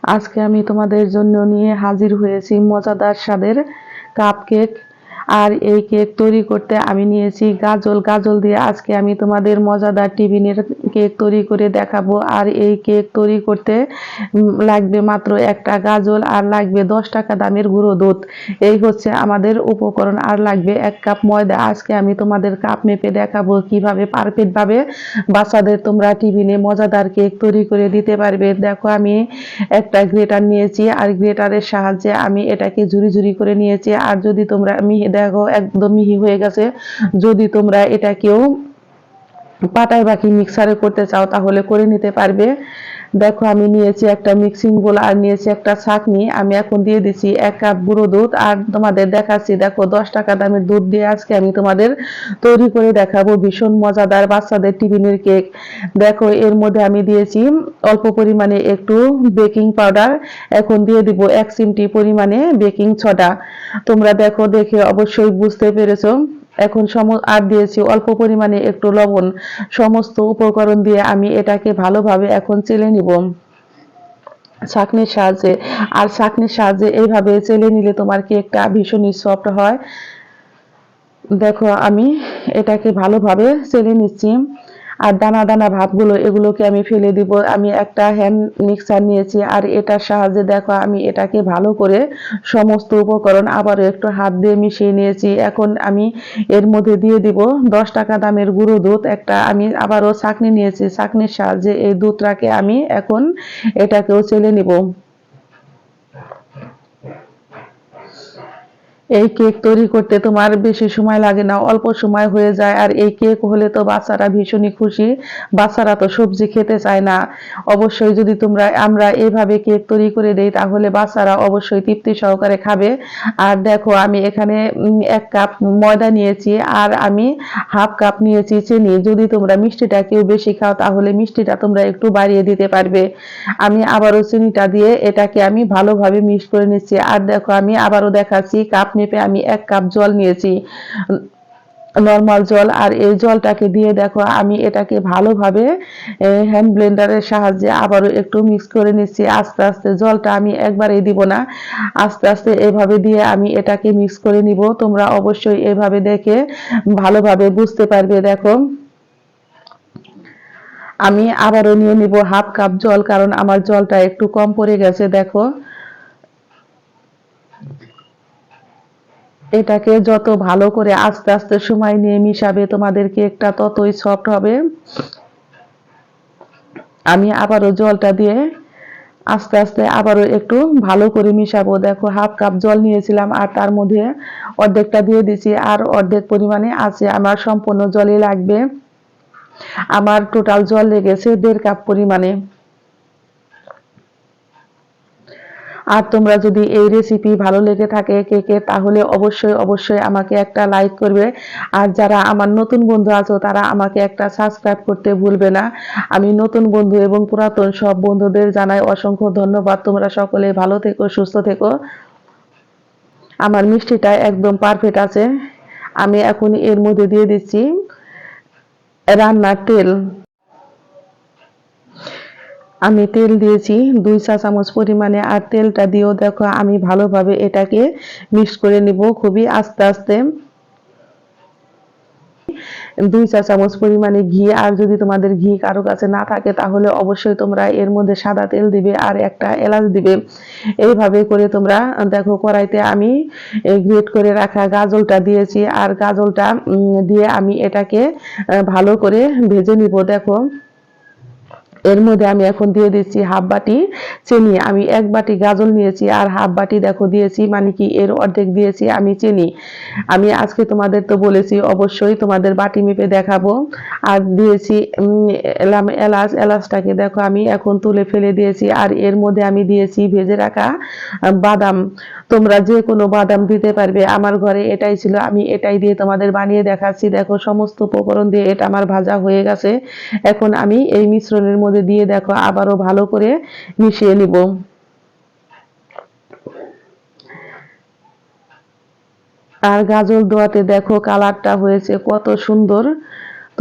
আজকে আমি তোমাদের জন্য নিয়ে হাজির হয়েছি মজাদার স্বাদের কাপকেক। আর এই কেক তৈরি করতে আমি নিয়েছি গাজল। গাজল দিয়ে আজকে আমি তোমাদের মজাদার টিফিনের কেক তৈরি করে দেখাবো। আর এই কেক তৈরি করতে লাগবে মাত্র একটা গাজল, আর লাগবে 10 টাকা দামের গুঁড়ো দুধ। এই হচ্ছে আমাদের উপকরণ। আর লাগবে 1 কাপ ময়দা। আজকে আমি তোমাদের কাপ মেপে দেখাবো কিভাবে পারফেক্ট ভাবে বাচ্চাদের তোমরা টিফিনে মজাদার কেক তৈরি করে দিতে পারবে। দেখো আমি একটা গ্রেটার নিয়েছি, আর গ্রেটারের সাহায্যে আমি এটাকে ঝুরি ঝুরি করে নিয়েছি। আর যদি তোমরা মিহি, দেখো একদম মিহি হয়ে গেছে। যদি তোমরা এটাকেও পাটায় বাকি মিক্সারে করতে চাও তাহলে করে নিতে পারবে। দেখো আমি নিয়েছি একটা মিক্সিং বোল, আর নিয়েছি একটা ছাঁকনি। আমি এখন দিয়ে দিচ্ছি 1 কাপ গুঁড়ো দুধ, আর তোমাদের দেখাচ্ছি। দেখো 10 টাকা দামের দুধ দিয়ে আজকে আমি তোমাদের তৈরি করে দেখাবো ভীষণ মজাদার বাচ্চাদের টিফিনের কেক। দেখো এর মধ্যে আমি দিয়েছি অল্প পরিমাণে একটু বেকিং পাউডার। এখন দিয়ে দিব 1 চিমটি পরিমাণে বেকিং সোডা। তোমরা দেখো দেখে অবশ্যই বুঝতে পেরেছো। এখন আর দিয়েছি অল্প পরিমাণে একটু লবণ। সমস্ত উপকরণ দিয়ে আমি এটাকে ভালোভাবে এখন চেলে নিব ছাঁকনির সাহায্যে। আর ছাঁকনির সাহায্যে এইভাবে চেলে নিলে তোমার কেকটা ভীষণই সফট হয়। দেখো আমি এটাকে ভালোভাবে চেলে নিচ্ছি। আর দানা দানা ভাতগুলো এগুলোকে আমি ফেলে দিব। আমি একটা হ্যান্ড মিক্সার নিয়েছি, আর এটার সাহায্যে দেখো আমি এটাকে ভালো করে সমস্ত উপকরণ আবারও একটু হাত দিয়ে মিশিয়ে নিয়েছি। এখন আমি এর মধ্যে দিয়ে দিব 10 টাকা দামের গুঁড়ো দুধ। একটা আমি আবারও ছাঁকনি নিয়েছি, ছাঁকনির সাহায্যে এই দুধটাকে আমি এখন এটাকেও চেলে নিব। এই কেক তৈরি করতে তোমার বেশি সময় লাগে না, অল্প সময় হয়ে যায়। আর এই কেক হলে তো বাচ্চারা ভীষণই খুশি। বাচ্চারা তো সবজি খেতে চায় না। অবশ্যই যদি আমরা এইভাবে কেক তৈরি করে দেই তাহলে বাচ্চারা অবশ্যই তৃপ্তি সহকারে খাবে। আর দেখো আমি এখানে 1 কাপ ময়দা নিয়েছি, আর আমি 1/2 কাপ নিয়েছি চিনি। যদি তোমরা মিষ্টিটা কেউ বেশি খাও তাহলে মিষ্টিটা তোমরা একটু বাড়িয়ে দিতে পারবে। আমি আবারও চিনিটা দিয়ে এটাকে আমি ভালোভাবে মিক্স করে নিচ্ছি। আর দেখো আমি আবারও দেখাচ্ছি, কাপ মেপে আমি 1 কাপ জল নিয়েছি, নর্মাল জল। আর এই জলটাকে দিয়ে দেখো আমি এটাকে ভালোভাবে হ্যান্ড ব্লেন্ডারের সাহায্যে আবারও একটু মিক্স করে নিচ্ছি। আস্তে আস্তে, জলটা আমি একবারেই দিব না, আস্তে আস্তে এভাবে দিয়ে আমি এটাকে মিক্স করে নিব। তোমরা অবশ্যই এভাবে দেখে ভালোভাবে বুঝতে পারবে। দেখো আমি আবারও নিয়ে নিব 1/2 কাপ জল, কারণ আমার জলটা একটু কম পড়ে গেছে। দেখো এটাকে যত ভালো করে আস্তে আস্তে সময় নিয়ে মিশাবে তোমাদের কেকটা ততই সফট হবে। আমি আবারও জলটা দিয়ে আস্তে আস্তে আবারও একটু ভালো করে মিশাবো। দেখো 1/2 কাপ জল নিয়েছিলাম, আর তার মধ্যে অর্ধেকটা দিয়ে দিচ্ছি, আর অর্ধেক পরিমাণে আছে। আমার সম্পূর্ণ জলই লাগবে। আমার টোটাল জল লেগেছে 1.5 কাপ পরিমাণে। আর তোমরা যদি এই রেসিপি ভালো লেগে থাকে কেকে, তাহলে অবশ্যই অবশ্যই আমাকে একটা লাইক করবে। আর যারা আমার নতুন বন্ধু আছো তারা আমাকে একটা সাবস্ক্রাইব করতে ভুলবে না। আমি নতুন বন্ধু এবং পুরাতন সব বন্ধুদের জানাই অসংখ্য ধন্যবাদ। তোমরা সকলে ভালো থেকো, সুস্থ থেকো। আমার মিষ্টিটা একদম পারফেক্ট আছে। আমি এখন এর মধ্যে দিয়ে দিচ্ছি রান্নার তেল। আমি তেল দিয়েছি 2 চা চামচ পরিমাণে। আর তেলটা দিয়েও দেখো আমি ভালোভাবে এটাকে মিক্স করে নিব খুবই আস্তে আস্তে। 2 চা চামচ পরিমাণে ঘি। আর যদি তোমাদের ঘি কারো কাছে না থাকে তাহলে অবশ্যই তোমরা এর মধ্যে সাদা তেল দিবে, আর একটা এলাচ দিবে। এইভাবে করে তোমরা দেখো কড়াইতে আমি গ্রেট করে রাখা গাজলটা দিয়েছি, আর গাজলটা দিয়ে আমি এটাকে ভালো করে ভেজে নিব। দেখো এর মধ্যে আমি এখন দিয়ে দিচ্ছি 1/2 বাটি চিনি। আমি 1 বাটি গাজল নিয়েছি, আর 1/2 বাটি দেখো দিয়েছি, মানে কি এর অর্ধেক দিয়েছি আমি চিনি। আমি আজকে তোমাদের তো বলেছি অবশ্যই তোমাদের বাটি মেপে দেখাবো। আর দিয়েছি এলাচটাকে দেখো আমি এখন তুলে ফেলে দিয়েছি। আর এর মধ্যে আমি দিয়েছি ভেজে রাখা বাদাম। তোমরা যে কোনো বাদাম দিতে পারবে, আমার ঘরে এটাই ছিল, আমি এটাই দিয়ে তোমাদের বানিয়ে দেখাচ্ছি। দেখো সমস্ত উপকরণ দিয়ে এটা আমার ভাজা হয়ে গেছে। এখন আমি এই মিশ্রণের মধ্যে দিয়ে দেখো আবারও ভালো করে মিশিয়ে নিব। আর গাজর দোয়াতে দেখো কালারটা হয়েছে কত সুন্দর।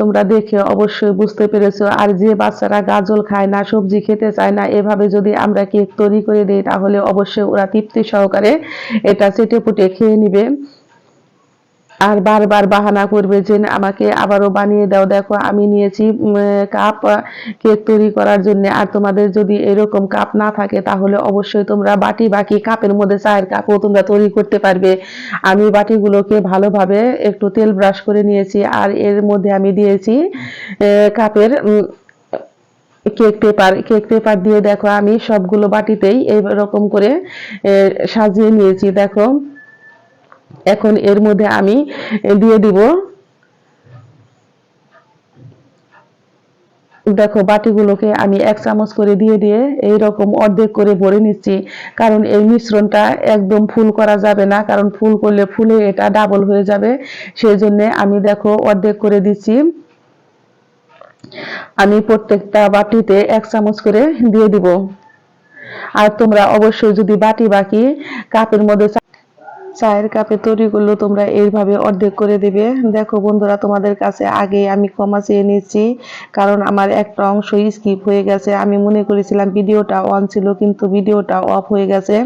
তোমরা দেখে অবশ্যই বুঝতে পেরেছো। আর যে বাচ্চারা গাজল খায় না, সবজি খেতে চায় না, এভাবে যদি আমরা কেক তৈরি করে দিই তাহলে অবশ্যই ওরা তৃপ্তি সহকারে এটা চেটেপুটে খেয়ে নিবে আর বারবার বাহানা করবে যে আমাকে আবারও বানিয়ে দাও। দেখো আমি নিয়েছি কাপ কেক তৈরি করার জন্য। আর তোমাদের যদি এরকম কাপ না থাকে তাহলে অবশ্যই তোমরা বাটি বাকি কাপের মধ্যে চায়ের কাপও তোমরা তৈরি করতে পারবে। আমি বাটিগুলোকে ভালোভাবে একটু তেল ব্রাশ করে নিয়েছি আর এর মধ্যে আমি দিয়েছি কাপের কেক পেপার দিয়ে দেখো আমি সবগুলো বাটিতেই এইরকম করে সাজিয়ে নিয়েছি। দেখো এখন এর মধ্যে আমি দিয়ে দিব, দেখো বাটিগুলোকে আমি 1 চামচ করে দিয়ে দিয়ে এইরকম অর্ধেক করে ভরে নিচ্ছি। কারণ এই মিশ্রণটা একদম ফুল করা যাবে না, কারণ ফুল করলে ফুলে এটা ডাবল হয়ে যাবে। সেই জন্য আমি দেখো অর্ধেক করে দিচ্ছি। আমি প্রত্যেকটা বাটিতে 1 চামচ করে দিয়ে দিব। আর তোমরা অবশ্যই যদি বাটি বাকি কাপের মধ্যে চায়ের কাপে তৈরি করলেও তোমরা এইভাবে অর্ধেক করে দেবে। দেখো বন্ধুরা, তোমাদের কাছে আগে আমি ক্ষমা চেয়ে নিচ্ছি, কারণ আমার একটা অংশ স্কিপ হয়ে গেছে। আমি মনে করেছিলাম ভিডিওটা অন ছিল, কিন্তু ভিডিওটা অফ হয়ে গেছে।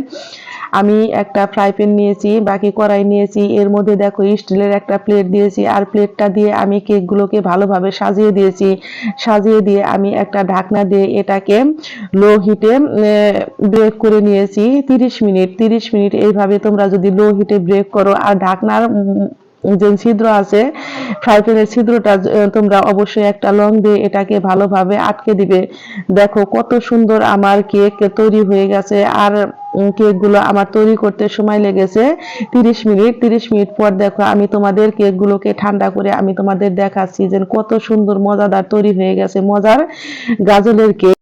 আমি একটা ফ্রাই প্যান নিয়েছি, বাকি কড়াই নিয়েছি, এর মধ্যে দেখো স্টিলের একটা প্লেট দিয়েছি। আর প্লেটটা দিয়ে আমি কেকগুলোকে ভালোভাবে সাজিয়ে দিয়েছি। সাজিয়ে দিয়ে আমি একটা ঢাকনা দিয়ে এটাকে লো হিটে ব্রেক করে নিয়েছি 30 মিনিট। এইভাবে তোমরা যদি লো হিটে ব্রেক করো আর ঢাকনার যে ছিদ্র আছে, ফ্রাই প্যানের ছিদ্রটা তোমরা অবশ্যই একটা লং দিয়ে এটাকে ভালোভাবে আটকে দিবে। দেখো কত সুন্দর আমার কেক তৈরি হয়ে গেছে। আর কেকগুলো আমার তৈরি করতে সময় লেগেছে 30 মিনিট। 30 মিনিট পর দেখো আমি তোমাদের কেকগুলোকে ঠান্ডা করে আমি তোমাদের দেখাচ্ছি যে কত সুন্দর মজাদার তৈরি হয়ে গেছে মজার গাজলের কেক।